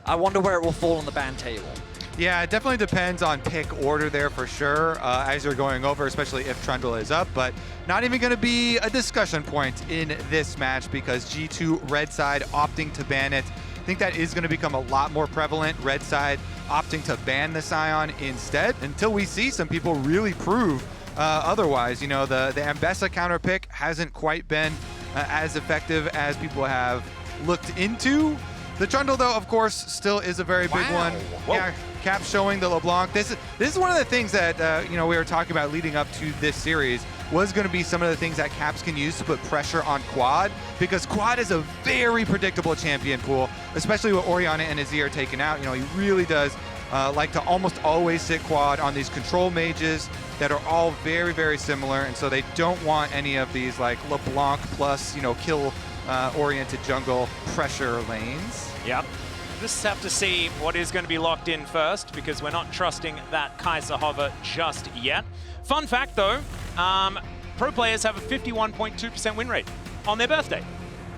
I wonder where it will fall on the ban table. Yeah, it definitely depends on pick order there for sure, as you're going over, especially if Trundle is up, but not even going to be a discussion point in this match because G2 red side opting to ban it. I think that is going to become a lot more prevalent, red side opting to ban the Scion instead, until we see some people really prove otherwise. You know, the Ambessa counter pick hasn't quite been as effective as people have looked into. The Trundle, though, of course, still is a very big one. Whoa. Yeah, Cap showing the LeBlanc. This is one of the things that you know, we were talking about leading up to this series was going to be some of the things that Caps can use to put pressure on Quad, because Quad is a very predictable champion pool, especially with Orianna and Azir taken out. You know, he really does like to almost always sit Quad on these control mages that are all very, very similar, and so they don't want any of these like LeBlanc plus, you know, kill oriented jungle pressure lanes. Yep. Just have to see what is going to be locked in first, because we're not trusting that Kaiser hover just yet. Fun fact though, pro players have a 51.2% win rate on their birthday.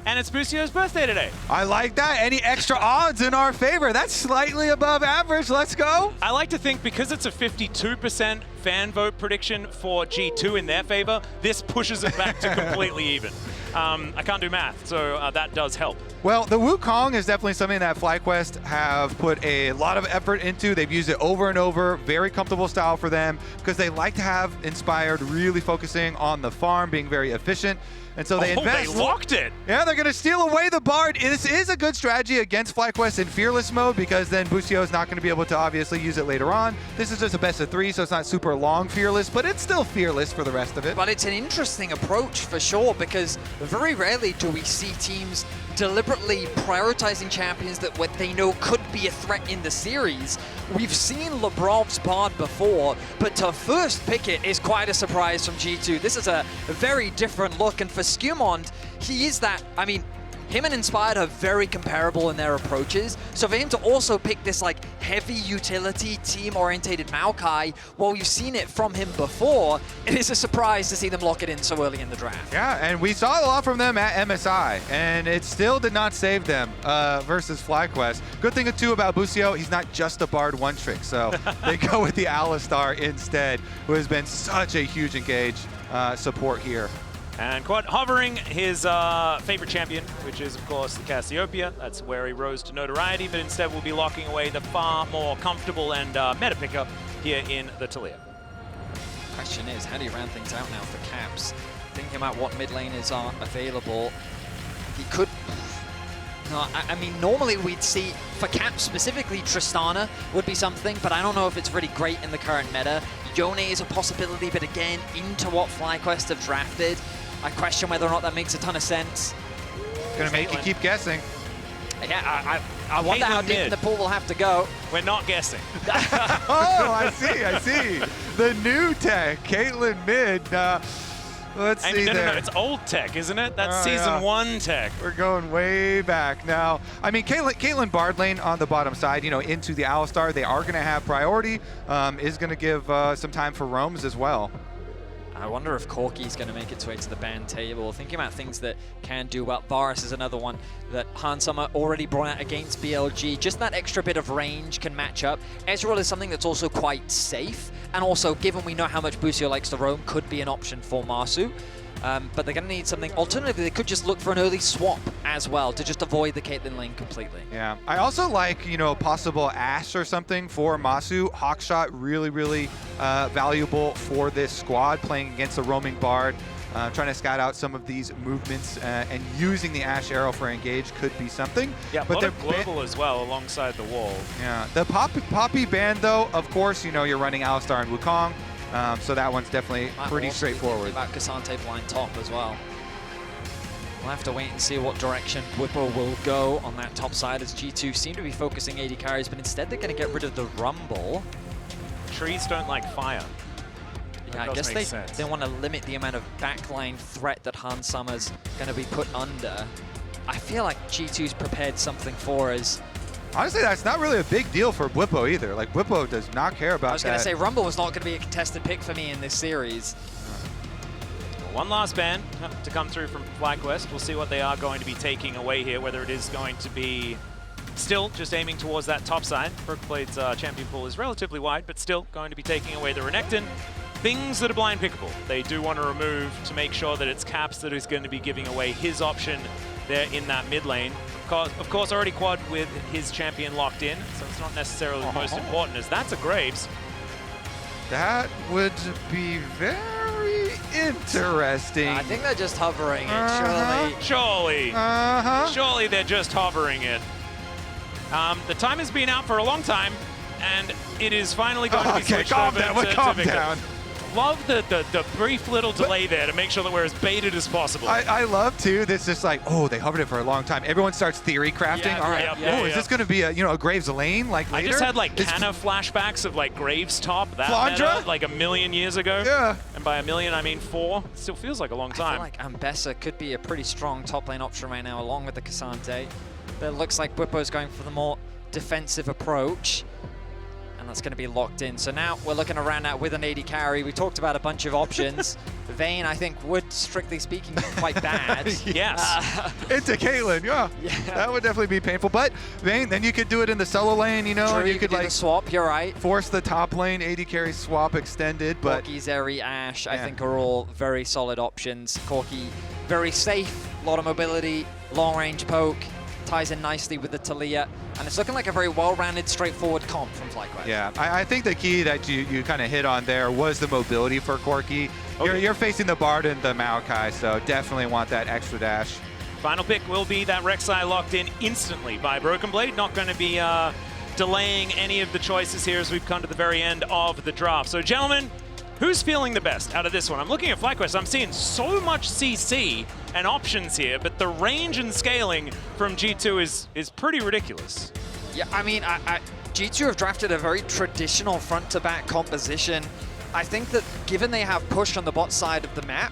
And it's Busio's birthday today. I like that. Any extra odds in our favor? That's slightly above average. Let's go. I like to think because it's a 52% fan vote prediction for G2 in their favor, this pushes it back to completely even. I can't do math, so that does help. Well, the Wukong is definitely something that FlyQuest have put a lot of effort into. They've used it over and over. Very comfortable style for them because they like to have Inspired really focusing on the farm, being very efficient. And so they invest. They locked it. Yeah, they're going to steal away the Bard. This is a good strategy against FlyQuest in Fearless mode because then Busio is not going to be able to obviously use it later on. This is just a best of 3, so it's not super long Fearless, but it's still Fearless for the rest of it. But it's an interesting approach for sure, because very rarely do we see teams deliberately prioritizing champions that what they know could be a threat in the series. We've seen Labrov's Bard before, but to first pick it is quite a surprise from G2. This is a very different look, and for SkewMond, he is that, I mean, him and Inspired are very comparable in their approaches, so for him to also pick this like heavy utility, team-orientated Maokai, while we've seen it from him before, it is a surprise to see them lock it in so early in the draft. Yeah, and we saw a lot from them at MSI, and it still did not save them versus FlyQuest. Good thing too about Busio, he's not just a Bard one trick, so they go with the Alistar instead, who has been such a huge engage support here. And Quad hovering his favorite champion, which is, of course, the Cassiopeia. That's where he rose to notoriety, but instead we'll be locking away the far more comfortable and meta pickup here in the Taliyah. Question is, how do you round things out now for Caps? Thinking about what mid laners are available, he could... No, I mean, normally we'd see, for Caps specifically, Tristana would be something, but I don't know if it's really great in the current meta. Yone is a possibility, but again, into what FlyQuest have drafted, I question whether or not that makes a ton of sense. Gonna make you keep guessing. Yeah, I wonder how deep in the pool we'll have to go. We're not guessing. Oh, I see. The new tech, Caitlyn mid. Let's see there. No, it's old tech, isn't it? That's season 1 tech. We're going way back now. I mean, Caitlyn Bard lane on the bottom side, you know, into the Alistar, they are going to have priority. Is going to give some time for roams as well. I wonder if Corki's going to make its way to the ban table. Thinking about things that can do well, Varus is another one that Hansama already brought out against BLG. Just that extra bit of range can match up. Ezreal is something that's also quite safe, and also, given we know how much Busio likes to roam, could be an option for Massu. But they're going to need something. Alternatively, they could just look for an early swap as well to just avoid the Caitlyn lane completely. Yeah, I also like, you know, possible Ashe or something for Massu. Hawkshot really valuable for this squad, playing against a roaming Bard. Trying to scout out some of these movements and using the Ashe Arrow for engage could be something. Yeah, but they're global as well alongside the wall. Yeah, the Poppy band though, of course, you know, you're running Alistar and Wukong. So that one's definitely pretty straightforward. About Ksante blind top as well. We'll have to wait and see what direction Bwipo will go on that top side, as G2 seem to be focusing AD carries, but instead they're going to get rid of the Rumble. Trees don't like fire. Yeah, I guess they want to limit the amount of backline threat that Hansama's going to be put under. I feel like G2's prepared something for us. Honestly, that's not really a big deal for Bwipo either. Like, Bwipo does not care about that. I was going to say, Rumble was not going to be a contested pick for me in this series. One last ban to come through from FlyQuest. We'll see what they are going to be taking away here, whether it is going to be Still just aiming towards that top side. Brokenblade's champion pool is relatively wide, but still going to be taking away the Renekton. Things that are blind pickable, they do want to remove to make sure that it's Caps that is going to be giving away his option there in that mid lane. Of course, already quad with his champion locked in, so it's not necessarily the most important, as that's a Graves. That would be very interesting. I think they're just hovering it, surely. Surely they're just hovering it. The time has been out for a long time, and it is finally going to be switched over to Viktor. Love the brief little delay there to make sure that we're as baited as possible. I love too. This just like, oh, they hovered it for a long time. Everyone starts theory crafting. All right, is this going to be a Graves lane like later? I just had like Canna flashbacks of like Graves top that meta, like a million years ago. Yeah. And by a million I mean 4. It still feels like a long time. I feel like Ambessa could be a pretty strong top lane option right now, along with the Ksante. But it looks like Bwipo's going for the more defensive approach. And that's going to be locked in. So now we're looking around out with an AD carry. We talked about a bunch of options. Vayne, I think, would, strictly speaking, be quite bad. Yes. Into Caitlyn, yeah. That would definitely be painful. But Vayne, then you could do it in the solo lane, you know, True, and you could like swap. You're right. Force the top lane AD carry swap extended. But Corki, Zeri, Ashe, I think are all very solid options. Corki, very safe, a lot of mobility, long range poke. Ties in nicely with the Taliyah, and it's looking like a very well-rounded, straightforward comp from FlyQuest. Yeah, I think the key that you kind of hit on there was the mobility for Corki. Okay. You're facing the Bard and the Maokai, so definitely want that extra dash. Final pick will be that Rek'Sai locked in instantly by Brokenblade. Not going to be delaying any of the choices here as we've come to the very end of the draft. So, gentlemen, who's feeling the best out of this one? I'm looking at FlyQuest. I'm seeing so much CC and options here, but the range and scaling from G2 is pretty ridiculous. Yeah, I mean, G2 have drafted a very traditional front-to-back composition. I think that given they have push on the bot side of the map,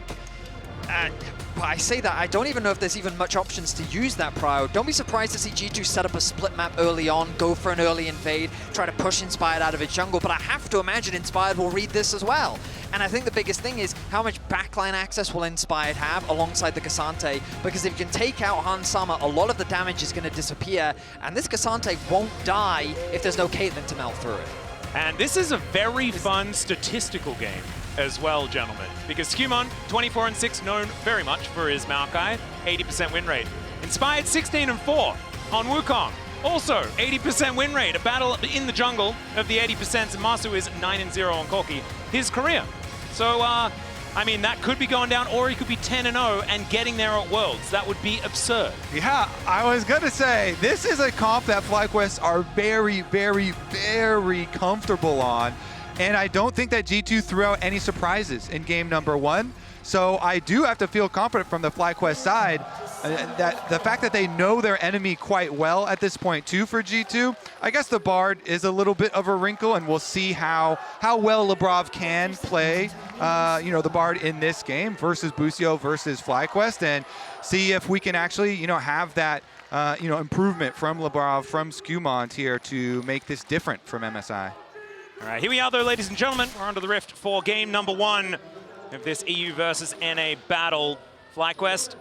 but I say that, I don't even know if there's even much options to use that prio. Don't be surprised to see G2 set up a split map early on, go for an early invade, try to push Inspired out of its jungle, but I have to imagine Inspired will read this as well. And I think the biggest thing is how much backline access will Inspired have alongside the Ksante, because if you can take out Hans Sama, a lot of the damage is going to disappear, and this Ksante won't die if there's no Caitlyn to melt through it. And this is a very fun statistical game as well, gentlemen, because SkewMond, 24-6, known very much for his Maokai, 80% win rate. Inspired 16-4 on Wukong, also 80% win rate. A battle in the jungle of the 80%, and Massu is 9-0 on Corki, his career. So, I mean, that could be going down, or he could be 10-0 and getting there at Worlds. That would be absurd. Yeah, I was going to say, this is a comp that FlyQuest are very, very, very comfortable on. And I don't think that G2 threw out any surprises in game number 1. So I do have to feel confident from the FlyQuest side that the fact that they know their enemy quite well at this point too for G2, I guess the Bard is a little bit of a wrinkle, and we'll see how well Labrov can play the Bard in this game versus Busio versus FlyQuest, and see if we can actually have that improvement from Labrov, from SkewMond here to make this different from MSI. All right, here we are though, ladies and gentlemen. We're onto the Rift for game number 1 of this EU versus NA battle. FlyQuest,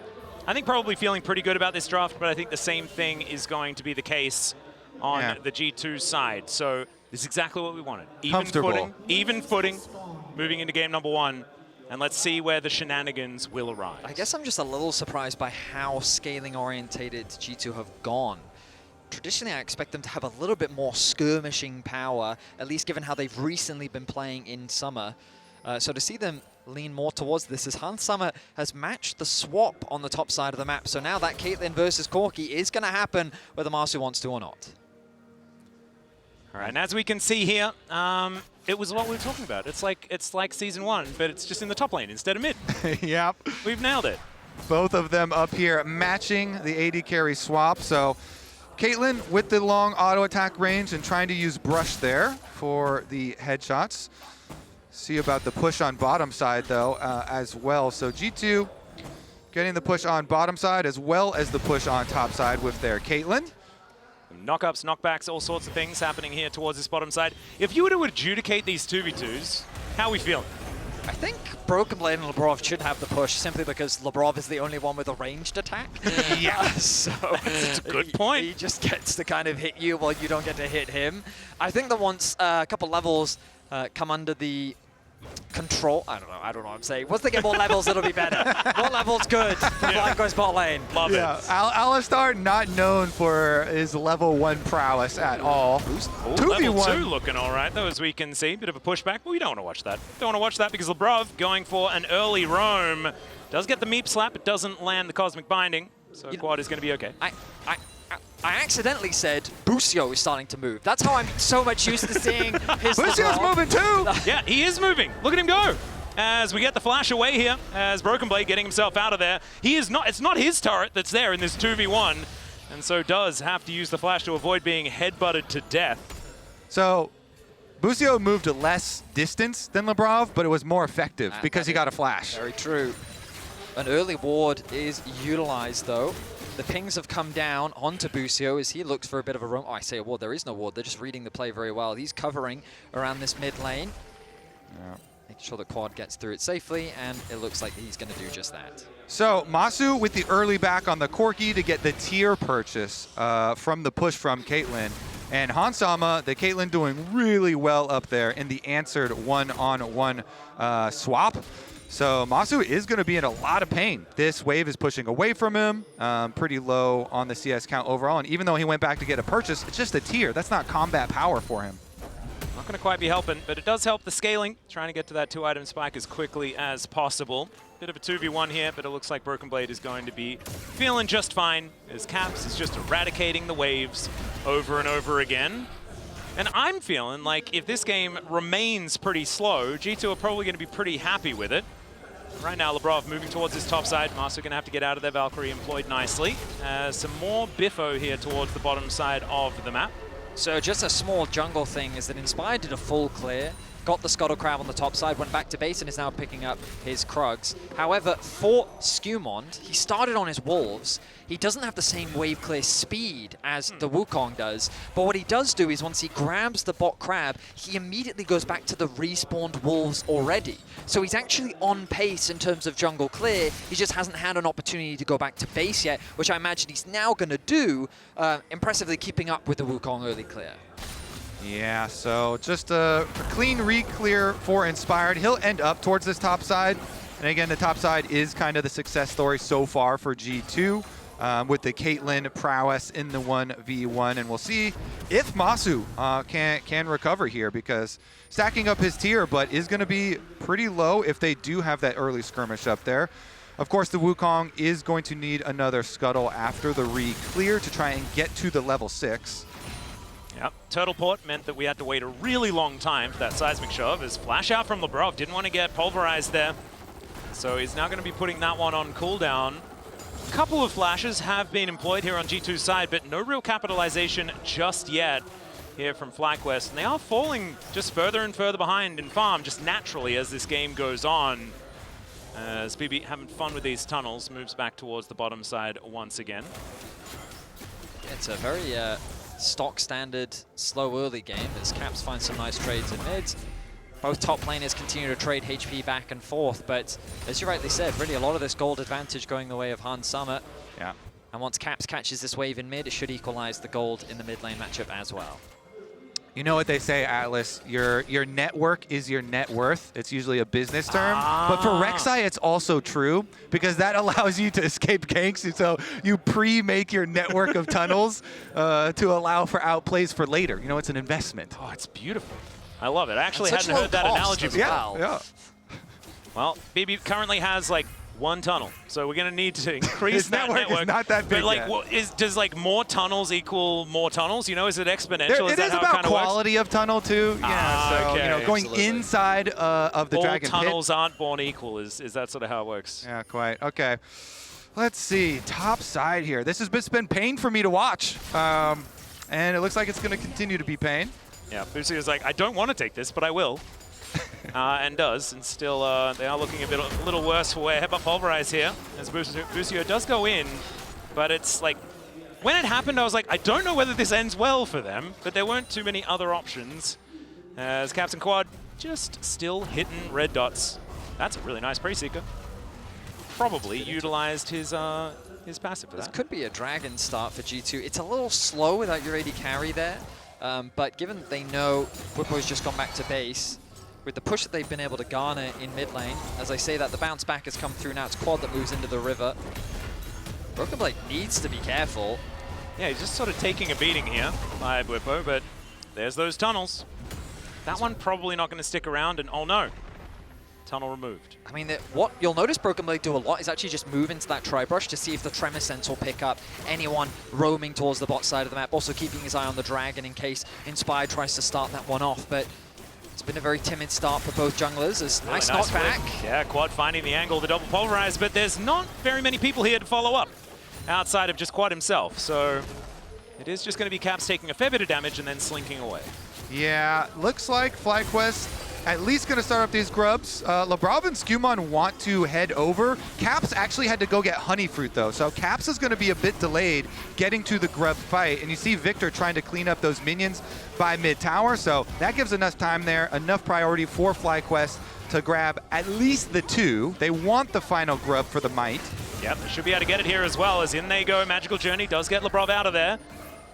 I think probably feeling pretty good about this draft, but I think the same thing is going to be the case on the G2 side. So this is exactly what we wanted. Even footing, moving into game number 1. And let's see where the shenanigans will arise. I guess I'm just a little surprised by how scaling-orientated G2 have gone. Traditionally, I expect them to have a little bit more skirmishing power, at least given how they've recently been playing in summer. So to see them lean more towards this, as Hans Sama has matched the swap on the top side of the map. So now that Caitlyn versus Corki is going to happen whether Massu wants to or not. All right, and as we can see here, it was what we were talking about. It's like season 1, but it's just in the top lane instead of mid. Yep. We've nailed it. Both of them up here matching the AD carry swap. So Caitlyn with the long auto attack range and trying to use brush there for the headshots. See about the push on bottom side though as well. So G2 getting the push on bottom side as well as the push on top side with their Caitlyn. Knockups, knockbacks, all sorts of things happening here towards this bottom side. If you were to adjudicate these 2v2s, how are we feeling? I think Broken Blade and Labrov should have the push simply because Labrov is the only one with a ranged attack. Yeah. So That's a good point. He just gets to kind of hit you while you don't get to hit him. I think that once a couple levels come under the control, I don't know what I'm saying. Once they get more levels, it'll be better. More levels, good for FlyQuest bot lane. Love Yeah, it. Alistar not known for his level 1 prowess at all. Level 2 looking all right, though, as we can see. Bit of a pushback, but we don't want to watch that. Don't want to watch that because Labrov going for an early roam. Does get the meep slap, it doesn't land the Cosmic Binding, so Quad is going to be okay. I accidentally said Busio is starting to move. That's how I'm so much used to seeing his Busio's Labrov. moving too! Yeah, he is moving. Look at him go. As we get the flash away here, as Broken Blade getting himself out of there. It's not his turret that's there in this 2v1, and so does have to use the flash to avoid being headbutted to death. So, Busio moved less distance than Labrov, but it was more effective because he got a flash. Very true. An early ward is utilized, though. The pings have come down onto Busio as he looks for a bit of a roam. Oh, I say a ward. There is no ward. They're just reading the play very well. He's covering around this mid lane. Yeah. Making sure that Quad gets through it safely, and it looks like he's going to do just that. So, Massu with the early back on the Corki to get the tier purchase from the push from Caitlyn. And Hansama, the Caitlyn doing really well up there in the answered one-on-one swap. So Massu is going to be in a lot of pain. This wave is pushing away from him, pretty low on the CS count overall. And even though he went back to get a purchase, it's just a tier. That's not combat power for him. Not going to quite be helping, but it does help the scaling. Trying to get to that 2-item spike as quickly as possible. Bit of a 2v1 here, but it looks like Broken Blade is going to be feeling just fine as Caps is just eradicating the waves over and over again. And I'm feeling like if this game remains pretty slow, G2 are probably going to be pretty happy with it. Right now, Labrov moving towards his top side. Massu going to have to get out of their Valkyrie employed nicely. Some more Bwipo here towards the bottom side of the map. So just a small jungle thing is that Inspired did a full clear, got the Scuttle Crab on the top side, went back to base and is now picking up his Krugs. However, for SkewMond, he started on his Wolves. He doesn't have the same wave clear speed as the Wukong does, but what he does do is once he grabs the bot crab, he immediately goes back to the respawned Wolves already. So he's actually on pace in terms of jungle clear. He just hasn't had an opportunity to go back to base yet, which I imagine he's now going to do, impressively keeping up with the Wukong early clear. Yeah, so just a clean re-clear for Inspired. He'll end up towards this top side. And again, the top side is kind of the success story so far for G2 with the Caitlyn prowess in the 1v1. And we'll see if Massu can recover here because stacking up his tier, but is going to be pretty low if they do have that early skirmish up there. Of course, the Wukong is going to need another scuttle after the re-clear to try and get to the level 6. Yep, Turtle Port meant that we had to wait a really long time for that seismic shove as flash out from Labrov. Didn't want to get pulverized there. So he's now going to be putting that one on cooldown. A couple of flashes have been employed here on G2's side, but no real capitalization just yet here from FlyQuest. And they are falling just further and further behind in farm, just naturally as this game goes on. As BB having fun with these tunnels, moves back towards the bottom side once again. It's a very stock standard slow early game as Caps find some nice trades in mids. Both top laners continue to trade HP back and forth, but as you rightly said, really a lot of this gold advantage going the way of Hansama. Yeah. And once Caps catches this wave in mid, it should equalize the gold in the mid lane matchup as well. You know what they say, Atlus, your network is your net worth. It's usually a business term. But for Rek'Sai, it's also true because that allows you to escape ganks. And so you pre-make your network of tunnels to allow for outplays for later. You know, it's an investment. Oh, it's beautiful. I love it. I actually Such hadn't heard that low analogy cost before. as well. Yeah. Well, BB currently has like one tunnel, so we're going to need to increase His that network is not that big But like, yet. does like more tunnels equal more tunnels? You know, is it exponential? It is about quality of tunnel too. Yeah, so okay. you know, going Absolutely. inside of the All dragon tunnels pit. aren't born equal. Is that sort of how it works? Yeah, quite. Okay. Let's see. Top side here. This has been pain for me to watch. And it looks like it's going to continue to be pain. Yeah, Busio is like, I don't want to take this, but I will. And does, and still they are looking a little worse for wear. Headbutt Pulverize here, as Busio does go in, but it's like, when it happened, I was like, I don't know whether this ends well for them, but there weren't too many other options. As Caps and Quad just still hitting red dots That's a really nice pre-seeker. Probably utilized his passive for This that. could be a dragon start for G2. It's a little slow without your AD carry there, but given that they know Bwipo's just gone back to base, with the push that they've been able to garner in mid lane, as I say that, the bounce back has come through now. It's Quad that moves into the river. Broken Blade needs to be careful. Yeah, he's just sort of taking a beating here by Bwipo, but there's those tunnels. That one probably not going to stick around, and oh no, tunnel removed. I mean, what you'll notice Broken Blade do a lot is actually just move into that Tri-Brush to see if the Tremor Sense will pick up anyone roaming towards the bot side of the map, also keeping his eye on the Dragon in case Inspired tries to start that one off, but it's been a very timid start for both junglers. As Really nice nice knockback. flick. Yeah, Quad finding the angle, the double pulverize, but there's not very many people here to follow up outside of just Quad himself. So it is just going to be Caps taking a fair bit of damage and then slinking away. Yeah, looks like FlyQuest at least going to start up these grubs. Labrov and SkewMond want to head over. Caps actually had to go get Honey Fruit though, so Caps is going to be a bit delayed getting to the grub fight. And you see Viktor trying to clean up those minions by mid-tower, so that gives enough time there, enough priority for FlyQuest to grab at least the 2. They want the final grub for the Might. Yep, they should be able to get it here as well, as in they go. Magical Journey does get Labrov out of there.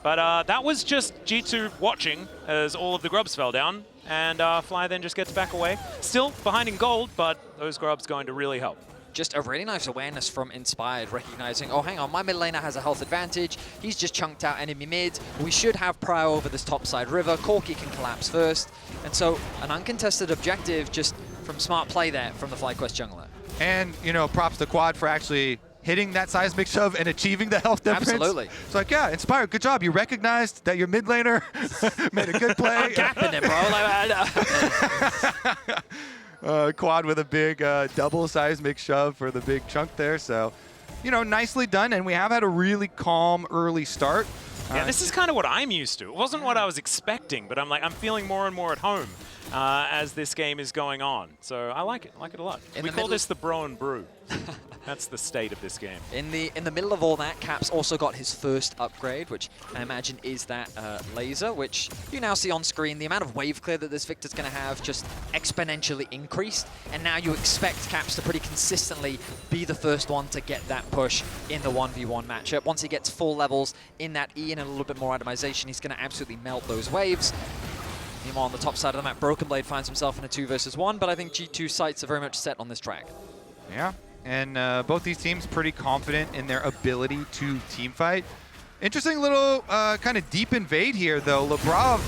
But that was just G2 watching as all of the grubs fell down, and Fly then just gets back away. Still behind in gold, but those grubs going to really help. Just a really nice awareness from Inspired, recognizing, oh, hang on, my mid laner has a health advantage. He's just chunked out enemy mid. We should have prio over this topside river. Corki can collapse first. And so an uncontested objective just from smart play there from the FlyQuest jungler. And, you know, props to Quad for actually hitting that seismic shove and achieving the health difference. Absolutely. It's like, yeah, Inspired, good job. You recognized that your mid laner made a good play. I'm gapping it, bro. Quad with a big double seismic shove for the big chunk there. So, you know, nicely done. And we have had a really calm early start. Yeah, this is kind of what I'm used to. It wasn't what I was expecting, but I'm feeling more and more at home as this game is going on. So I like it a lot. We call this the bro and brew. That's the state of this game. In the middle of all that, Caps also got his first upgrade, which I imagine is that laser, which you now see on screen. The amount of wave clear that this Viktor's going to have just exponentially increased, and now you expect Caps to pretty consistently be the first one to get that push in the 1v1 matchup. Once he gets full levels in that E and a little bit more itemization, he's going to absolutely melt those waves. Meanwhile, on the top side of the map, Broken Blade finds himself in a 2 versus 1, but I think G2's sights are very much set on this track. Yeah. And both these teams pretty confident in their ability to teamfight. Interesting little kind of deep invade here, though. Labrov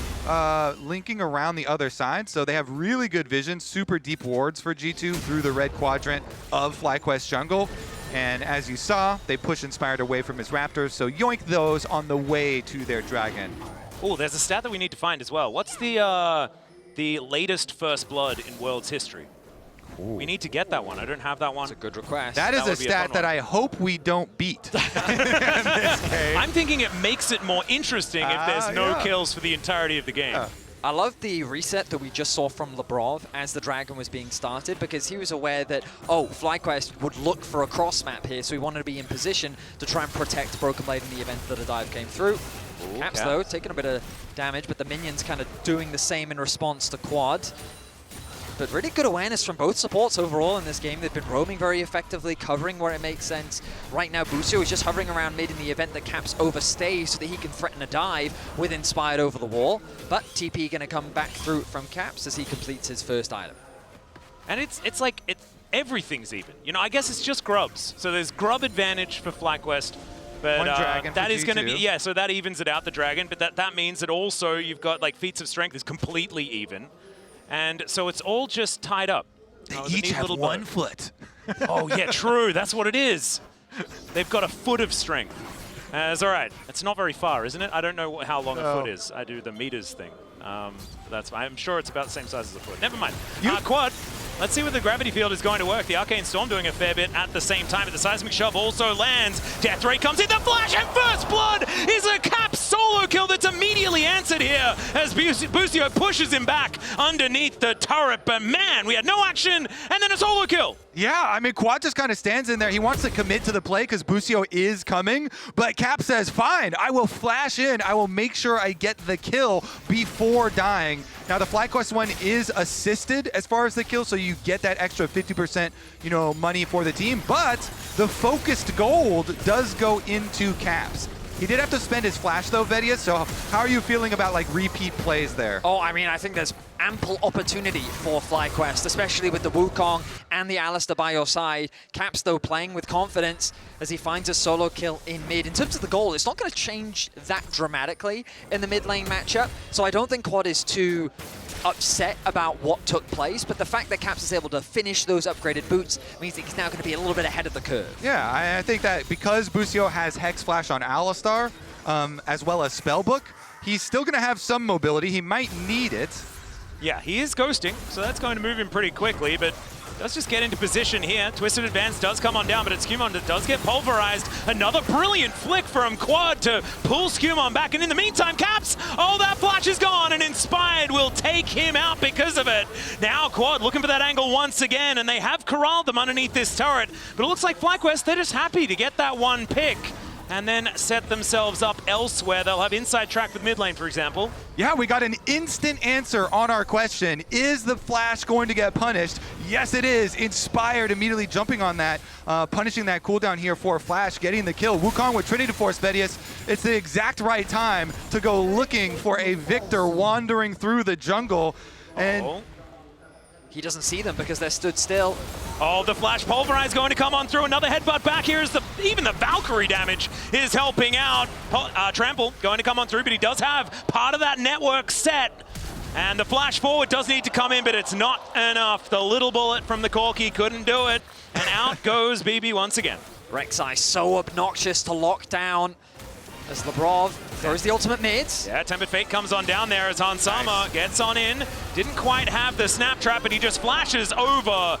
linking around the other side, so they have really good vision, super deep wards for G2 through the red quadrant of FlyQuest jungle. And as you saw, they push Inspired away from his Raptors, so yoink those on the way to their Dragon. Oh, there's a stat that we need to find as well. What's the latest first blood in World's history? Ooh. We need to get that one. I don't have that one. That's a good request. That is a stat that I hope we don't beat in this game. I'm thinking it makes it more interesting if there's no kills for the entirety of the game. Yeah. I love the reset that we just saw from Labrov as the Dragon was being started, because he was aware that, oh, FlyQuest would look for a cross map here, so he wanted to be in position to try and protect Broken Blade in the event that a dive came through. Ooh, Caps, though, taking a bit of damage, but the minions kind of doing the same in response to Quad. But really good awareness from both supports overall in this game. They've been roaming very effectively, covering where it makes sense. Right now, Busio is just hovering around mid in the event that Caps overstays so that he can threaten a dive with Inspired over the wall. But TP going to come back through from Caps as he completes his first item. And it's like everything's even. You know, I guess it's just grubs. So there's grub advantage for FlyQuest. But one dragon that is going to be, G2. yeah, so that evens it out, the dragon. But that means that also you've got, like, feats of strength is completely even. And so it's all just tied up. They each have 1 foot. Oh, yeah, true. That's what it is. They've got a foot of strength. It's all right. It's not very far, isn't it? I don't know how long a foot is. I do the meters thing. I'm sure it's about the same size as a foot. Never mind. Quad. Let's see where the gravity field is going to work. The Arcane Storm doing a fair bit at the same time. But the Seismic Shove also lands. Death Ray comes in. The flash and first blood is a Cap soul solo kill that's immediately answered here as Busio pushes him back underneath the turret. But man, we had no action, and then a solo kill. Yeah, I mean, Quad just kind of stands in there. He wants to commit to the play because Busio is coming, but Cap says, fine, I will flash in. I will make sure I get the kill before dying. Now, the FlyQuest one is assisted as far as the kill, so you get that extra 50%, money for the team, but the focused gold does go into Caps. He did have to spend his flash though, Vedius, so how are you feeling about like repeat plays there? Oh, I mean, I think there's ample opportunity for FlyQuest, especially with the Wukong and the Alistar by your side. Caps, though, playing with confidence as he finds a solo kill in mid. In terms of the goal, it's not going to change that dramatically in the mid lane matchup, so I don't think Quad is too upset about what took place, but the fact that Caps is able to finish those upgraded boots means that he's now going to be a little bit ahead of the curve. Yeah, I think that because Busio has Hex Flash on Alistar, as well as Spellbook, he's still going to have some mobility. He might need it. Yeah, he is ghosting, so that's going to move him pretty quickly, but does just get into position here. Twisted Advance does come on down, but it's SkewMond that does get pulverized. Another brilliant flick from Quad to pull SkewMond back, and in the meantime, Caps, oh, that flash is gone, and Inspired will take him out because of it. Now Quad looking for that angle once again, and they have corralled them underneath this turret, but it looks like FlyQuest, they're just happy to get that one pick and then set themselves up elsewhere. They'll have inside track with mid lane, for example. Yeah, we got an instant answer on our question. Is the flash going to get punished? Yes, it is. Inspired immediately jumping on that, punishing that cooldown here for Flash, getting the kill. Wukong with Trinity Force, Vedius. It's the exact right time to go looking for a Viktor wandering through the jungle. And he doesn't see them because they're stood still. Oh, the flash pulverize going to come on through. Another headbutt back here. Even the Valkyrie damage is helping out. Trample going to come on through, but he does have part of that network set. And the flash forward does need to come in, but it's not enough. The little bullet from the Corki couldn't do it. And out goes BB once again. Rek'Sai so obnoxious to lock down as Labrov throws the ultimate mids. Yeah, Tempered Fate comes on down there as Hansama gets on in. Didn't quite have the snap trap, but he just flashes over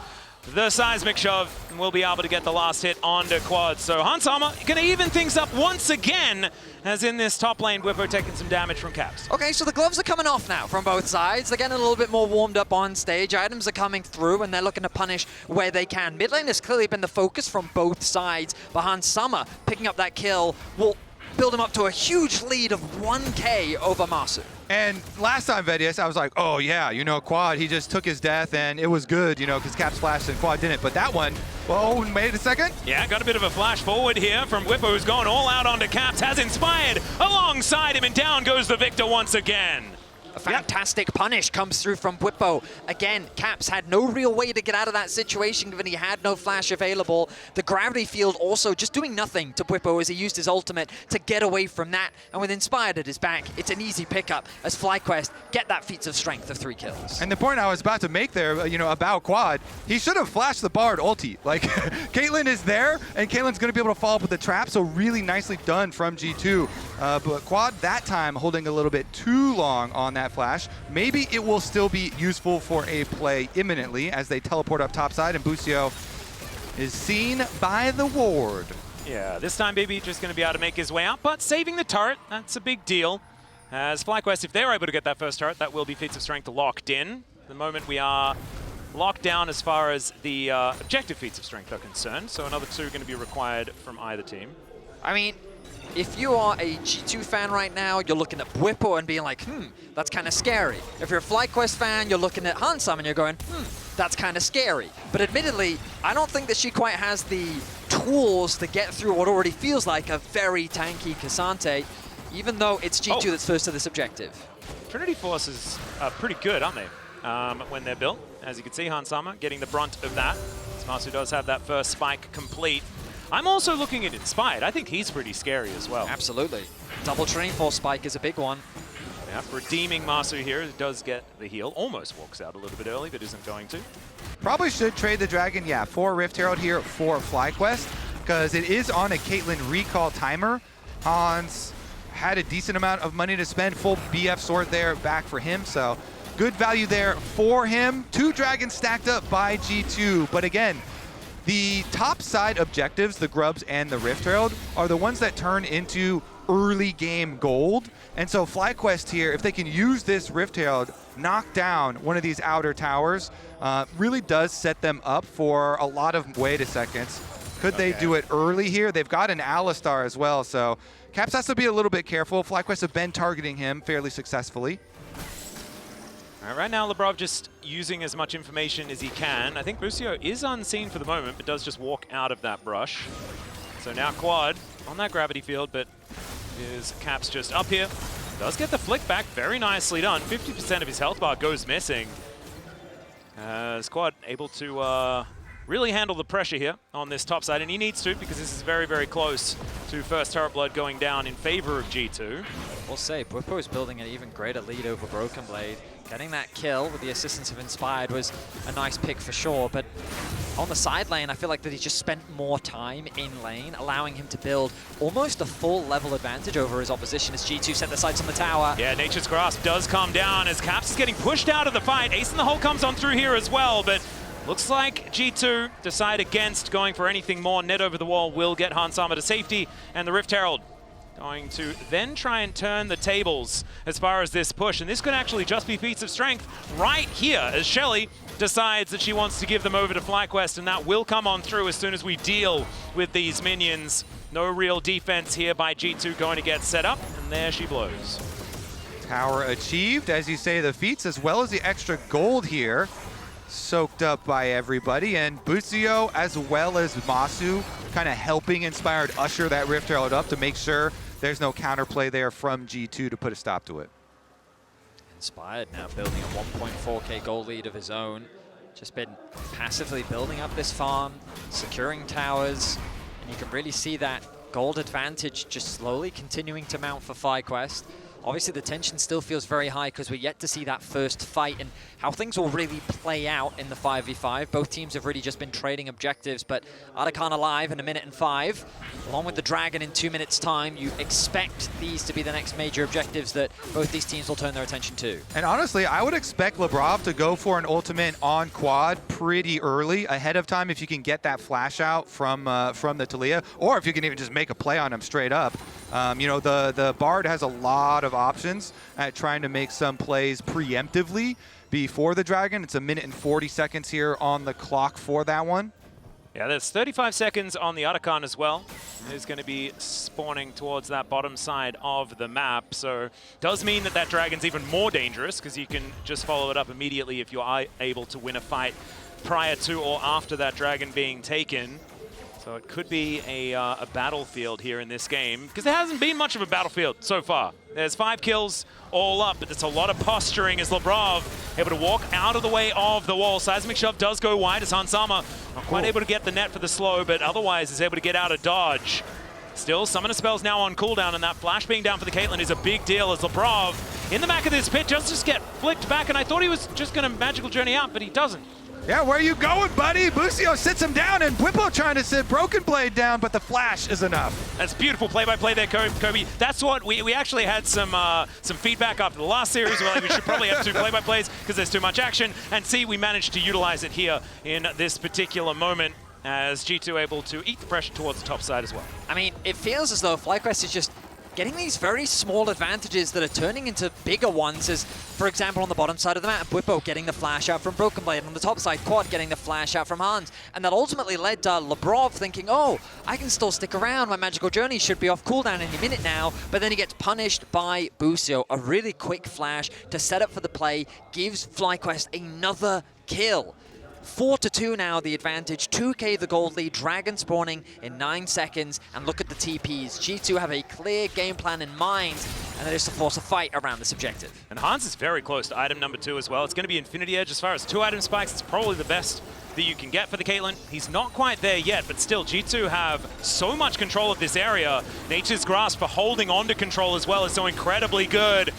the seismic shove and will be able to get the last hit onto Quad. So Hansama going to even things up once again, as in this top lane, Bwipo taking some damage from Caps. Okay, so the gloves are coming off now from both sides. They're getting a little bit more warmed up on stage. Items are coming through, and they're looking to punish where they can. Mid lane has clearly been the focus from both sides, but Hansama picking up that kill will build him up to a huge lead of 1K over Massu. And last time, Vedius, I was like, oh yeah, Quad, he just took his death and it was good, because Caps flashed and Quad didn't. But that one, well, wait a second. Yeah, got a bit of a flash forward here from Bwipo, who's gone all out onto Caps, has Inspired alongside him, and down goes the Viktor once again. A fantastic punish comes through from Bwipo. Again, Caps had no real way to get out of that situation given he had no flash available. The gravity field also just doing nothing to Bwipo as he used his ultimate to get away from that. And with Inspired at his back, it's an easy pickup as FlyQuest get that feats of strength of 3 kills. And the point I was about to make there, about Quad, he should have flashed the Bard ulti. Like, Caitlyn is there, and Caitlyn's going to be able to follow up with the trap, so really nicely done from G2. But Quad that time holding a little bit too long on that flash. Maybe it will still be useful for a play imminently as they teleport up topside, and Busio is seen by the ward. Yeah, this time BB just going to be able to make his way out, but saving the turret, that's a big deal. As FlyQuest, if they're able to get that first turret, that will be feats of strength locked in. At the moment we are locked down as far as the objective feats of strength are concerned, so another 2 are going to be required from either team. I mean, if you are a G2 fan right now, you're looking at Bwipo and being like, that's kind of scary. If you're a FlyQuest fan, you're looking at Hansama and you're going, that's kind of scary. But admittedly, I don't think that she quite has the tools to get through what already feels like a very tanky Ksante, even though it's G2 that's first to this objective. Trinity Forces are pretty good, aren't they, when they're built? As you can see, Hansama getting the brunt of that. Massu does have that first spike complete. I'm also looking at Inspired. I think he's pretty scary as well. Absolutely. Double Trinity Force spike is a big one. Yeah, redeeming Massu here. Does get the heal. Almost walks out a little bit early, but isn't going to. Probably should trade the Dragon, for Rift Herald here for FlyQuest, because it is on a Caitlyn recall timer. Hans had a decent amount of money to spend. Full BF sword there back for him, so good value there for him. 2 Dragons stacked up by G2, but again, the top side objectives, the Grubs and the Rift Herald, are the ones that turn into early game gold. And so FlyQuest here, if they can use this Rift Herald, knock down one of these outer towers, really does set them up for a lot of wait a seconds. Could they do it early here? They've got an Alistar as well, so Caps has to be a little bit careful. FlyQuest have been targeting him fairly successfully. All right, right now Labrov just using as much information as he can. I think Busio is unseen for the moment, but does just walk out of that brush. So now Quad on that gravity field, but his Caps just up here. Does get the flick back, very nicely done. 50% of his health bar goes missing. Quad able to really handle the pressure here on this top side, and he needs to because this is very, very close to first Turret Blood going down in favor of G2. We'll say, Bwipo is building an even greater lead over Broken Blade. Getting that kill with the assistance of Inspired was a nice pick for sure, but on the side lane, I feel like that he just spent more time in lane, allowing him to build almost a full level advantage over his opposition as G2 set their sights on the tower. Yeah, Nature's Grasp does come down as Caps is getting pushed out of the fight. Ace in the Hole comes on through here as well, but looks like G2 decide against going for anything more. Net over the wall will get Hans Sama to safety, and the Rift Herald going to then try and turn the tables as far as this push. And this could actually just be feats of strength right here as Shelly decides that she wants to give them over to FlyQuest, and that will come on through as soon as we deal with these minions. No real defense here by G2 going to get set up, and there she blows. Tower achieved, as you say, the feats as well as the extra gold here. Soaked up by everybody, and Busio as well as Massu kind of helping Inspired usher that Rift Herald up to make sure there's no counterplay there from G2 to put a stop to it. Inspired now building a 1.4k gold lead of his own. Just been passively building up this farm, securing towers, and you can really see that gold advantage just slowly continuing to mount for FlyQuest. Obviously, the tension still feels very high because we're yet to see that first fight and how things will really play out in the 5v5. Both teams have really just been trading objectives, but Arakan alive in 1 minute and 5, along with the Dragon in 2 minutes' time. You expect these to be the next major objectives that both these teams will turn their attention to. And honestly, I would expect Labrov to go for an ultimate on Quad pretty early, ahead of time, if you can get that flash out from the Taliyah, or if you can even just make a play on him straight up. You know, the Bard has a lot of options at trying to make some plays preemptively before the Dragon. It's 1 minute and 40 seconds here on the clock for that one. Yeah, there's 35 seconds on the Arakan as well. Who's going to be spawning towards that bottom side of the map. So does mean that that Dragon's even more dangerous because you can just follow it up immediately if you are able to win a fight prior to or after that Dragon being taken. So it could be a battlefield here in this game, because there hasn't been much of a battlefield so far. There's 5 kills all up, but it's a lot of posturing as Labrov able to walk out of the way of the wall. Seismic Shove does go wide as Hans Sama not quite able to get the net for the slow, but otherwise is able to get out of dodge. Still, Summoner Spell's now on cooldown, and that flash being down for the Caitlyn is a big deal as Labrov in the back of this pit just get flicked back, and I thought he was just going to magical journey out, but he doesn't. Yeah, where are you going, buddy? Busio sits him down, and Bwipo trying to sit Broken Blade down, but the flash is enough. That's beautiful play-by-play there, Kobe. That's what we actually had some feedback after the last series. We're like, we should probably have 2 play-by-plays because there's too much action. And see, we managed to utilize it here in this particular moment as G2 able to eat the pressure towards the top side as well. I mean, it feels as though FlyQuest is just getting these very small advantages that are turning into bigger ones, as, for example, on the bottom side of the map, Bwipo getting the flash out from Broken Blade, on the top side, Quad getting the flash out from Hans, and that ultimately led to Labrov thinking, oh, I can still stick around, my magical journey should be off cooldown any minute now, but then he gets punished by Busio. A really quick flash to set up for the play gives FlyQuest another kill. 4-2 now, the advantage. 2k the gold lead. Dragon spawning in 9 seconds. And look at the TPs. G2 have a clear game plan in mind, and that is to force a fight around this objective. And Hans is very close to item number 2 as well. It's going to be Infinity Edge. As far as 2 item spikes, it's probably the best that you can get for the Caitlyn. He's not quite there yet, but still, G2 have so much control of this area. Nature's Grasp for holding on to control as well is so incredibly good.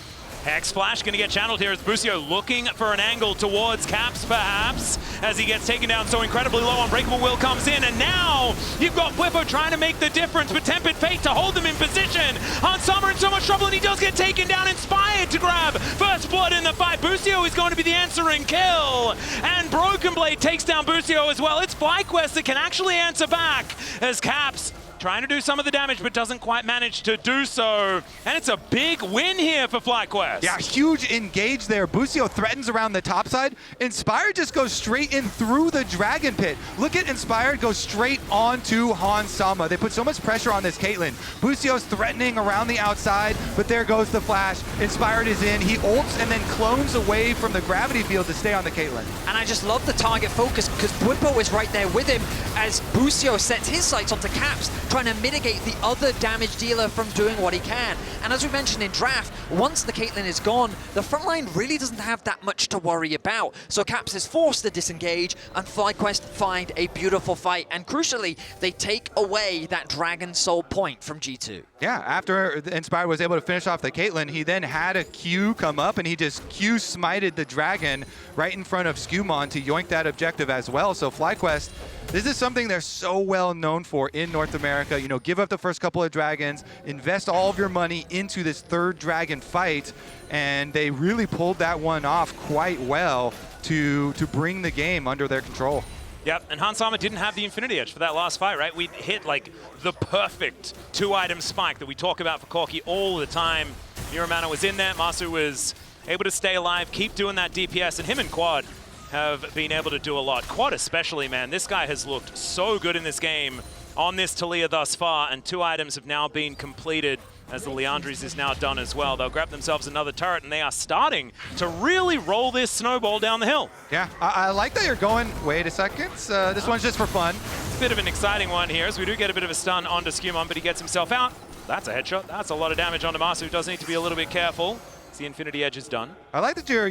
Hex Flash going to get channeled here as Busio looking for an angle towards Caps, perhaps, as he gets taken down so incredibly low. Unbreakable Will comes in, and now you've got Bwipo trying to make the difference, but Tempered Fate to hold them in position. Hans Sama in so much trouble, and he does get taken down. Inspired to grab first blood in the fight. Busio is going to be the answering kill, and Broken Blade takes down Busio as well. It's FlyQuest that can actually answer back as Caps trying to do some of the damage, but doesn't quite manage to do so. And it's a big win here for FlyQuest. Yeah, huge engage there. Busio threatens around the top side. Inspired just goes straight in through the Dragon Pit. Look at Inspired go straight onto Han Sama. They put so much pressure on this Caitlyn. Busio's threatening around the outside, but there goes the flash. Inspired is in. He ults and then clones away from the gravity field to stay on the Caitlyn. And I just love the target focus because Bwipo is right there with him as Busio sets his sights onto Caps, trying to mitigate the other damage dealer from doing what he can. And as we mentioned in draft, once the Caitlyn is gone, the front line really doesn't have that much to worry about. So Caps is forced to disengage and FlyQuest find a beautiful fight. And crucially, they take away that Dragon Soul point from G2. Yeah, after Inspired was able to finish off the Caitlyn, he then had a Q come up and he just Q smited the Dragon right in front of SkewMond to yoink that objective as well. So FlyQuest, this is something they're so well known for in North America. You know, give up the first couple of dragons, invest all of your money into this third dragon fight, and they really pulled that one off quite well to bring the game under their control. Yep, and Han Sama didn't have the Infinity Edge for that last fight, right? We hit like the perfect 2-item spike that we talk about for Corki all the time. Miramana was in there, Massu was able to stay alive, keep doing that DPS, and him and Quad have been able to do a lot. Quad especially, man, this guy has looked so good in this game on this Taliyah thus far, and 2 items have now been completed as the Leandries is now done as well. They'll grab themselves another turret, and they are starting to really roll this snowball down the hill. Yeah, I like that you're going, wait a second, this one's just for fun. It's a bit of an exciting one here, as we do get a bit of a stun onto SkewMond, but he gets himself out. That's a headshot. That's a lot of damage onto Massu. Does need to be a little bit careful. The Infinity Edge is done. I like that you're,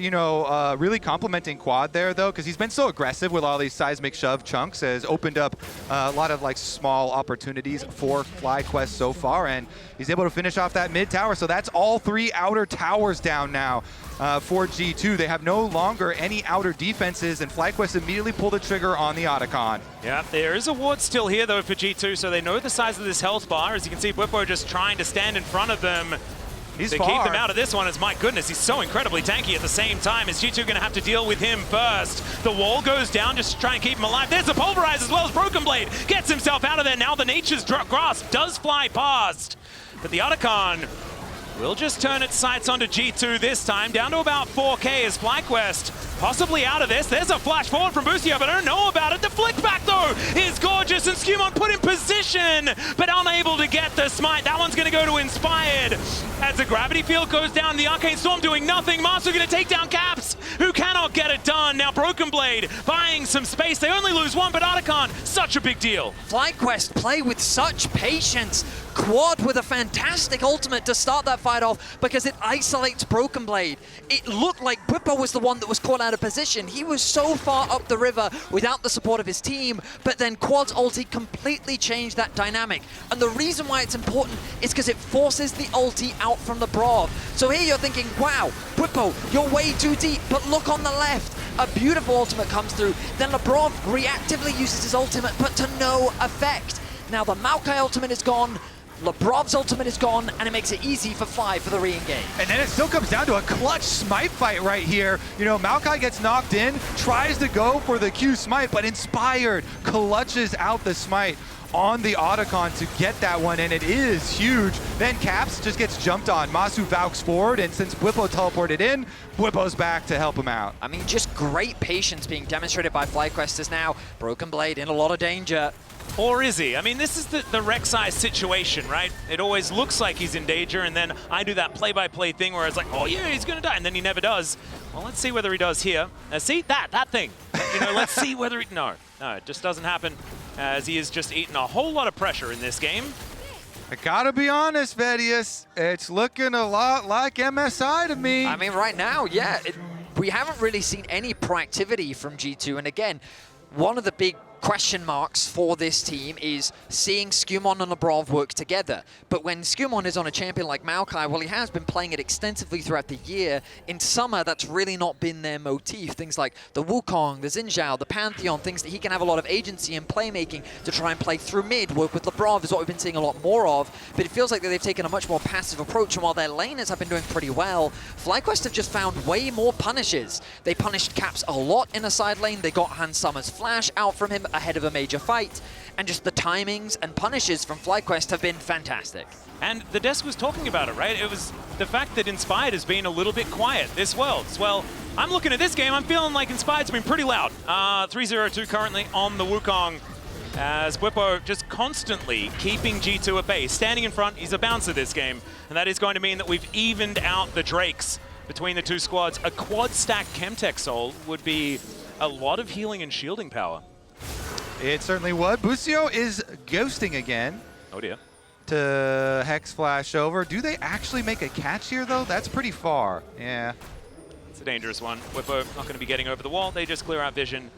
really complimenting Quad there, though, because he's been so aggressive with all these seismic shove chunks, has opened up a lot of like small opportunities for FlyQuest so far, and he's able to finish off that mid tower. So that's all 3 outer towers down now for G2. They have no longer any outer defenses, and FlyQuest immediately pulled the trigger on the Otacon. Yeah, there is a ward still here, though, for G2, so they know the size of this health bar. As you can see, Bwipo just trying to stand in front of them. He's They far. keep them out of this one, as my goodness, he's so incredibly tanky at the same time. Is G2 going to have to deal with him first? The wall goes down just to try and keep him alive. There's a Pulverize as well as Broken Blade. Gets himself out of there. Now the Nature's Grasp does fly past. But the Otacon will just turn its sights onto G2 this time, down to about 4K as FlyQuest possibly out of this. There's a flash forward from Busio, but I don't know about it. The flick back, though, is gorgeous, and SkewMond put in position, but unable to get the smite. That one's going to go to Inspired. As the gravity field goes down, the Arcane Storm doing nothing. Massu going to take down Caps, who cannot get it done. Now Broken Blade buying some space. They only lose one, but Otacon, such a big deal. FlyQuest play with such patience. Quad with a fantastic ultimate to start that fight off because it isolates Broken Blade. It looked like Bwipo was the one that was caught out of position. He was so far up the river without the support of his team, but then Quad's ulti completely changed that dynamic. And the reason why it's important is because it forces the ulti out from Labrov. So here you're thinking, wow, Bwipo, you're way too deep, but look on the left. A beautiful ultimate comes through. Then Labrov reactively uses his ultimate, but to no effect. Now the Maokai ultimate is gone. Labrov's ultimate is gone, and it makes it easy for Fly for the re-engage. And then it still comes down to a clutch smite fight right here. You know, Maokai gets knocked in, tries to go for the Q smite, but Inspired clutches out the smite on the Otacon to get that one, and it is huge. Then Caps just gets jumped on. Massu valks forward, and since Bwipo teleported in, Bwipo's back to help him out. I mean, just great patience being demonstrated by FlyQuest as now Broken Blade in a lot of danger. Or is he? I mean, this is the Rek'Sai situation, right? It always looks like he's in danger, and then I do that play-by-play thing where it's like, oh yeah, he's gonna die, and then he never does. Well, let's see whether he does here. See, that thing. You know, let's see whether he, no, it just doesn't happen, as he has just eaten a whole lot of pressure in this game. I gotta be honest, Vedius, it's looking a lot like MSI to me. I mean, right now, yeah, we haven't really seen any proactivity from G2, and again, one of the big question marks for this team is seeing SkewMond and Labrov work together. But when SkewMond is on a champion like Maokai, well, he has been playing it extensively throughout the year. In summer, that's really not been their motif. Things like the Wukong, the Xin Zhao, the Pantheon, things that he can have a lot of agency and playmaking to try and play through mid, work with Labrov is what we've been seeing a lot more of. But it feels like that they've taken a much more passive approach, and while their laners have been doing pretty well, FlyQuest have just found way more punishes. They punished Caps a lot in a side lane. They got Han Summer's flash out from him ahead of a major fight. and just the timings and punishes from FlyQuest have been fantastic. And the desk was talking about it, right? It was the fact that Inspired has been a little bit quiet this Worlds. Well, I'm looking at this game, I'm feeling like Inspired's been pretty loud. 3-0-2 currently on the Wukong, as Bwipo just constantly keeping G2 at bay. Standing in front, he's a bouncer this game, and that is going to mean that we've evened out the Drakes between the two squads. A quad stack Chemtech Soul would be a lot of healing and shielding power. It certainly would. Busio is ghosting again. Oh dear. To Hex Flash over. Do they actually make a catch here, though? That's pretty far. Yeah. It's a dangerous one. Bwipo not going to be getting over the wall. They just clear out vision,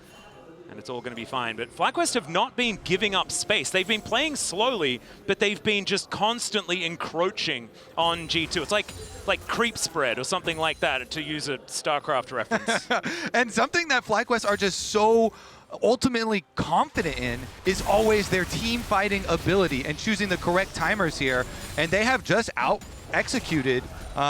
and it's all going to be fine. But FlyQuest have not been giving up space. They've been playing slowly, but they've been just constantly encroaching on G2. It's like creep spread or something like that, to use a StarCraft reference. And something that FlyQuest are just so ultimately confident in is always their team fighting ability and choosing the correct timers here. And they have just out-executed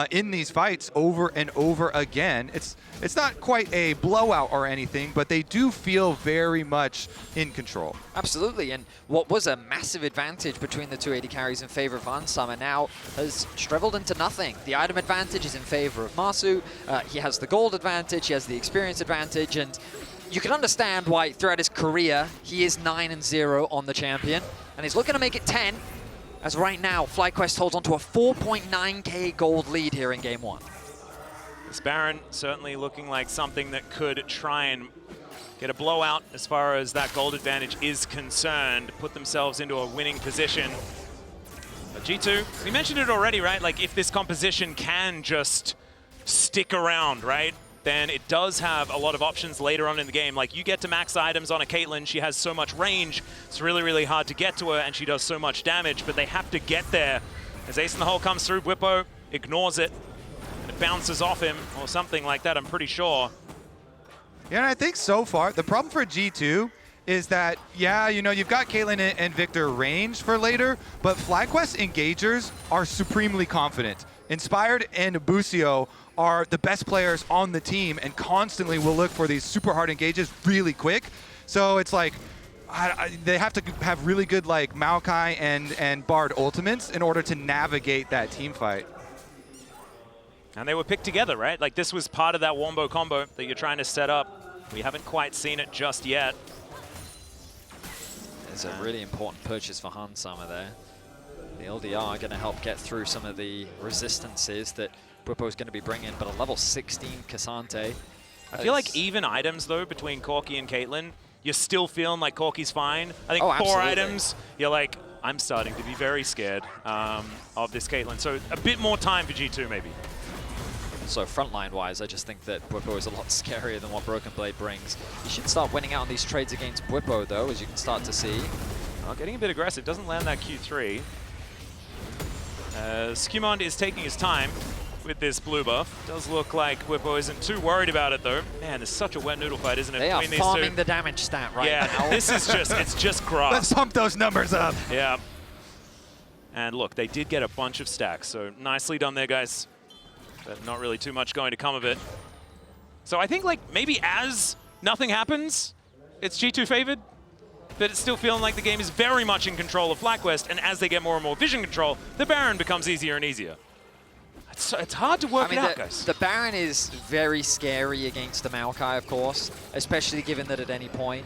in these fights over and over again. It's not quite a blowout or anything, but they do feel very much in control. Absolutely, and what was a massive advantage between the two AD carries in favor of Ansama now has shriveled into nothing. The item advantage is in favor of Massu. He has the gold advantage, he has the experience advantage, and you can understand why throughout his career he is 9-0 on the champion, and he's looking to make it 10. As right now, FlyQuest holds on to a 4.9k gold lead here in Game 1. This Baron certainly looking like something that could try and get a blowout as far as that gold advantage is concerned, put themselves into a winning position. But G2, we mentioned it already, right? Like, if this composition can just stick around, right? Then it does have a lot of options later on in the game. Like, you get to max items on a Caitlyn, she has so much range, it's really, really hard to get to her, and she does so much damage, but they have to get there. As Ace in the Hole comes through, Bwipo ignores it, and it bounces off him, or something like that, I'm pretty sure. Yeah, and I think so far, the problem for G2 is that, yeah, you know, you've got Caitlyn and Viktor range for later, but FlyQuest engagers are supremely confident. Inspired and Busio are the best players on the team and constantly will look for these super hard engages really quick. So it's like, they have to have really good like Maokai and Bard ultimates in order to navigate that team fight. And they were picked together, right? Like, this was part of that Wombo combo that you're trying to set up. We haven't quite seen it just yet. It's a really important purchase for Hansama there. The LDR going to help get through some of the resistances that Bwipo is going to be bringing, but a level 16 Ksante. I feel like even items, though, between Corki and Caitlyn, you're still feeling like Corki's fine. I think 4 items, you're like, I'm starting to be very scared of this Caitlyn. So a bit more time for G2, maybe. So frontline-wise, I just think that Bwipo is a lot scarier than what Broken Blade brings. You should start winning out on these trades against Bwipo, though, as you can start to see. Well, getting a bit aggressive, doesn't land that Q3. SkewMond is taking his time with this blue buff. Does look like Bwipo isn't too worried about it, though. Man, there's such a wet noodle fight, isn't it? They are farming the damage stat right now. Yeah, this is just, it's just grass. Let's pump those numbers up. Yeah. And look, they did get a bunch of stacks, so nicely done there, guys. But not really too much going to come of it. So I think, like, maybe as nothing happens, it's G2 favored, but it's still feeling like the game is very much in control of FlyQuest, and as they get more and more vision control, the Baron becomes easier and easier. It's hard to work it out, guys. The Baron is very scary against the Maokai, of course, especially given that at any point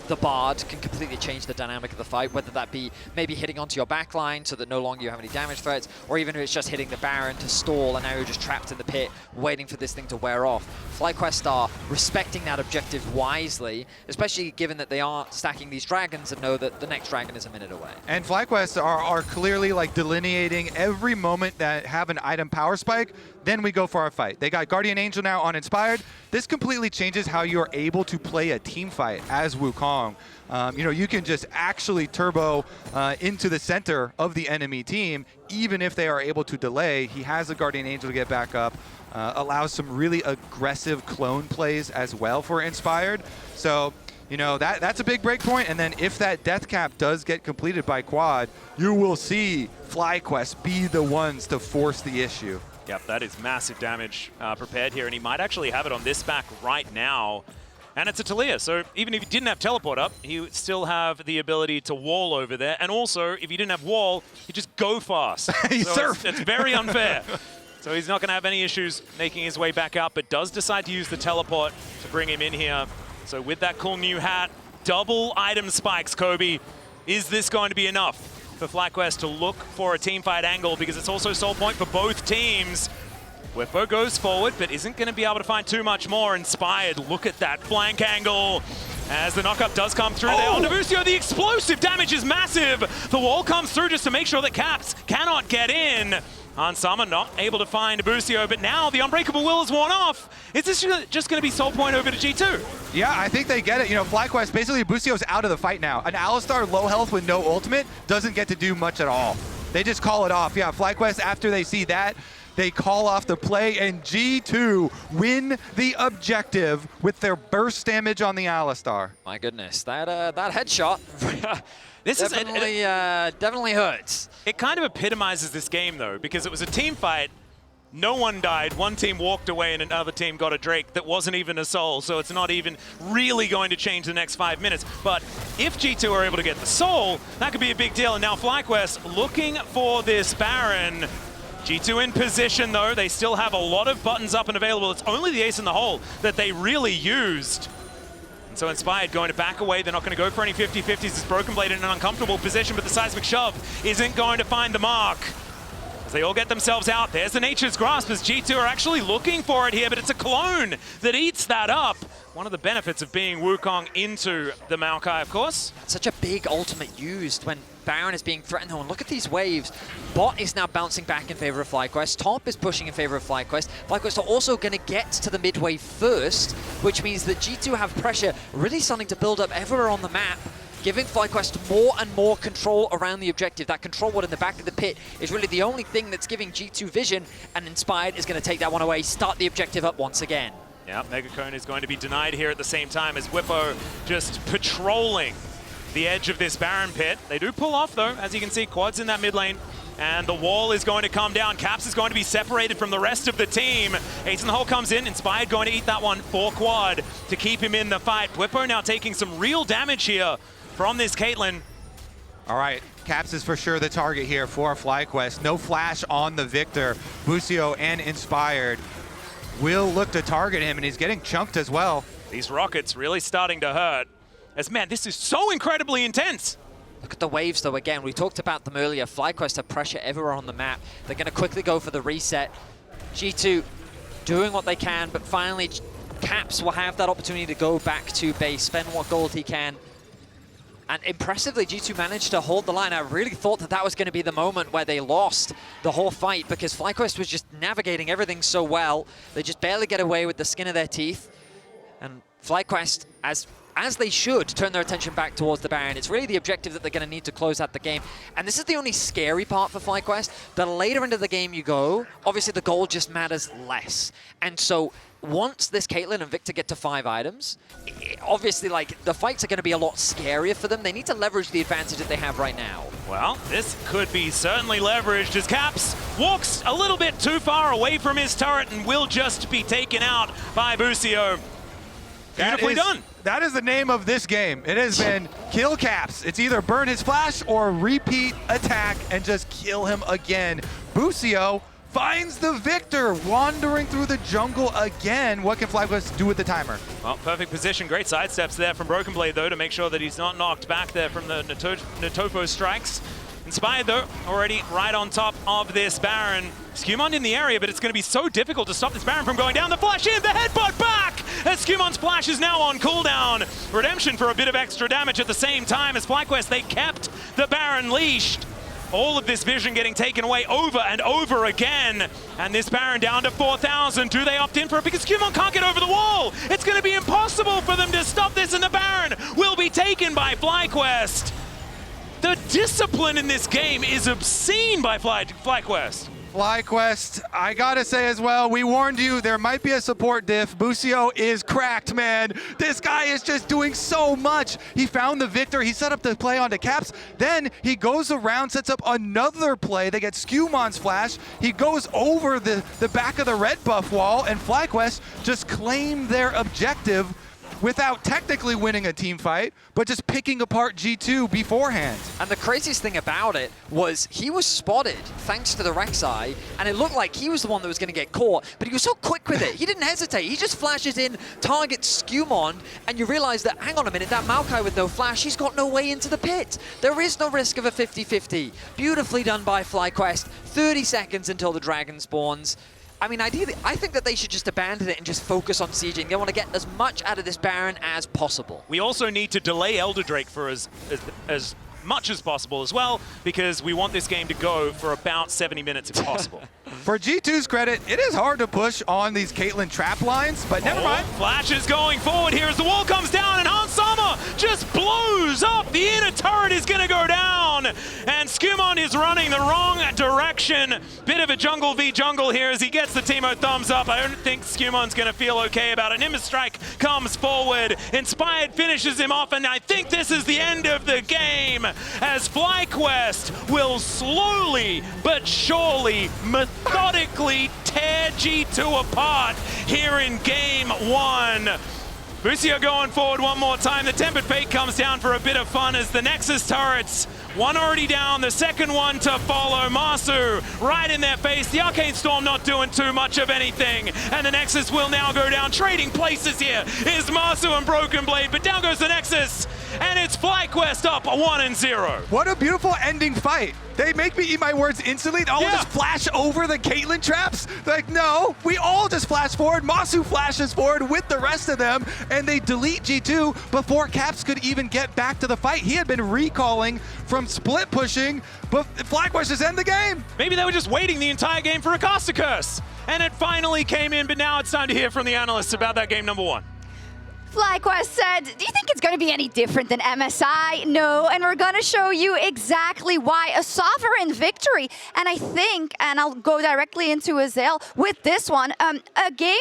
the Bard can completely change the dynamic of the fight, whether that be maybe hitting onto your backline so that no longer you have any damage threats, or even if it's just hitting the Baron to stall and now you're just trapped in the pit waiting for this thing to wear off. FlyQuest are respecting that objective wisely, especially given that they are stacking these dragons and know that the next dragon is a minute away. And FlyQuest are clearly like delineating every moment that have an item power spike, then we go for our fight. They got Guardian Angel now on Inspired. This completely changes how you're able to play a team fight as Wukong. You know, you can just actually turbo into the center of the enemy team, even if they are able to delay. He has a Guardian Angel to get back up, allows some really aggressive clone plays as well for Inspired. So, you know, that's a big break point. And then if that death cap does get completed by Quad, you will see FlyQuest be the ones to force the issue. Yep, that is massive damage prepared here, and he might actually have it on this back right now. And it's a Taliyah, so even if he didn't have teleport up, he would still have the ability to wall over there. And also, if he didn't have wall, he'd just go fast. So it's very unfair. So he's not going to have any issues making his way back out, but does decide to use the teleport to bring him in here. So with that cool new hat, double item spikes, Kobe. Is this going to be enough for FlyQuest to look for a teamfight angle? Because it's also soul point for both teams. Bwipo goes forward, but isn't going to be able to find too much more. Inspired, look at that flank angle. As the knockup does come through there on Busio, the explosive damage is massive. The wall comes through just to make sure that Caps cannot get in. Hansama not able to find Busio, but now the Unbreakable Will is worn off. Is this just going to be soul point over to G2? Yeah, I think they get it. You know, FlyQuest, basically Busio's out of the fight now. An Alistar low health with no ultimate doesn't get to do much at all. They just call it off. Yeah, FlyQuest, after they see that, they call off the play, and G2 win the objective with their burst damage on the Alistar. My goodness, that headshot This definitely hurts. It kind of epitomizes this game, though, because it was a team fight. No one died. One team walked away, and another team got a Drake that wasn't even a soul, so it's not even really going to change the next 5 minutes. But if G2 are able to get the soul, that could be a big deal. And now FlyQuest looking for this Baron. G2 in position, though. They still have a lot of buttons up and available. It's only the ace in the hole that they really used. And so Inspired going to back away. They're not going to go for any 50-50s. It's Broken Blade in an uncomfortable position, but the seismic shove isn't going to find the mark. As they all get themselves out. There's the Nature's Grasp as G2 are actually looking for it here, but it's a clone that eats that up. One of the benefits of being Wukong into the Maokai, of course. Such a big ultimate used when Baron is being threatened. And look at these waves. Bot is now bouncing back in favor of FlyQuest. Top is pushing in favor of FlyQuest. FlyQuest are also going to get to the mid wave first, which means that G2 have pressure really starting to build up everywhere on the map, giving FlyQuest more and more control around the objective. That control ward in the back of the pit is really the only thing that's giving G2 vision, and Inspired is going to take that one away, start the objective up once again. Yeah, Megacone is going to be denied here at the same time as Bwipo just patrolling the edge of this Baron pit. They do pull off, though, as you can see, quads in that mid lane. And the wall is going to come down. Caps is going to be separated from the rest of the team. Ace in the hole comes in. Inspired going to eat that one for quad to keep him in the fight. Bwipo now taking some real damage here from this Caitlyn. All right, Caps is for sure the target here for FlyQuest. No flash on the Viktor. Busio and Inspired will look to target him, and he's getting chunked as well. These rockets really starting to hurt. As, man, this is so incredibly intense. Look at the waves, though, again. We talked about them earlier. FlyQuest have pressure everywhere on the map. They're going to quickly go for the reset. G2 doing what they can, but finally Caps will have that opportunity to go back to base, spend what gold he can. And impressively, G2 managed to hold the line. I really thought that that was going to be the moment where they lost the whole fight, because FlyQuest was just navigating everything so well. They just barely get away with the skin of their teeth. And FlyQuest, as they should, turn their attention back towards the Baron. It's really the objective that they're going to need to close out the game. And this is the only scary part for FlyQuest. The later into the game you go, obviously the gold just matters less. And so once this Caitlyn and Viktor get to 5 items, obviously, like, the fights are going to be a lot scarier for them. They need to leverage the advantage that they have right now. Well, this could be certainly leveraged as Caps walks a little bit too far away from his turret and will just be taken out by Busio. Beautifully done. That is the name of this game. It has been kill Caps. It's either burn his flash or repeat attack and just kill him again. Busio finds the Viktor wandering through the jungle again. What can FlyQuest do with the timer? Well, perfect position. Great sidesteps there from Broken Blade, though, to make sure that he's not knocked back there from the Natofo strikes. Inspired, though, already right on top of this Baron. SkewMond in the area, but it's going to be so difficult to stop this Baron from going down. The flash in, the headbutt back! As SkewMond's flash is now on cooldown. Redemption for a bit of extra damage at the same time as FlyQuest, they kept the Baron leashed. All of this vision getting taken away over and over again. And this Baron down to 4,000. Do they opt in for it? Because SkewMond can't get over the wall. It's going to be impossible for them to stop this, and the Baron will be taken by FlyQuest. The discipline in this game is obscene by FlyQuest. FlyQuest, I gotta say as well, we warned you, there might be a support diff. Busio is cracked, man. This guy is just doing so much. He found the Viktor, he set up the play onto Caps, then he goes around, sets up another play. They get SkewMond's flash. He goes over the back of the red buff wall, and FlyQuest just claim their objective. without technically winning a team fight, but just picking apart G2 beforehand. And the craziest thing about it was he was spotted thanks to the Rek'Sai, and it looked like he was the one that was going to get caught, but he was so quick with it. He didn't hesitate. He just flashes in, targets SkewMond, and you realize that, hang on a minute, that Maokai with no flash, he's got no way into the pit. There is no risk of a 50-50. Beautifully done by FlyQuest. 30 seconds until the dragon spawns. I mean, ideally, I think that they should just abandon it and just focus on sieging. They want to get as much out of this Baron as possible. We also need to delay Elder Drake for as much as possible as well, because we want this game to go for about 70 minutes if possible. For G2's credit, it is hard to push on these Caitlyn trap lines, but never mind. Flash is going forward here as the wall comes down, and Hans Sama just blows up. The inner turret is going to go down, and SkewMond is running the wrong direction. Bit of a jungle v jungle here as he gets the Teemo thumbs up. I don't think SkewMond's going to feel okay about it. Nimbus Strike comes forward. Inspired finishes him off, and I think this is the end of the game as FlyQuest will slowly but surely, methodically tear G2 apart here in game one. Busio going forward one more time. The Tempered Fate comes down for a bit of fun as the Nexus turrets, one already down, the second one to follow. Massu right in their face. The Arcane Storm not doing too much of anything. And the Nexus will now go down. Trading places here is Massu and Broken Blade, but down goes the Nexus. And it's FlyQuest up 1-0. What a beautiful ending fight. They make me eat my words instantly. All just flash over the Caitlyn traps. Like, no, we all just flash forward. Massu flashes forward with the rest of them, and they delete G2 before Caps could even get back to the fight. He had been recalling from split pushing, but FlyQuest just end the game. Maybe they were just waiting the entire game for a Caster Curse. And it finally came in, but now it's time to hear from the analysts about that game number one. FlyQuest said, do you think it's going to be any different than MSI? No, and we're going to show you exactly why. A sovereign victory. And I think, and I'll go directly into Azael with this one, a game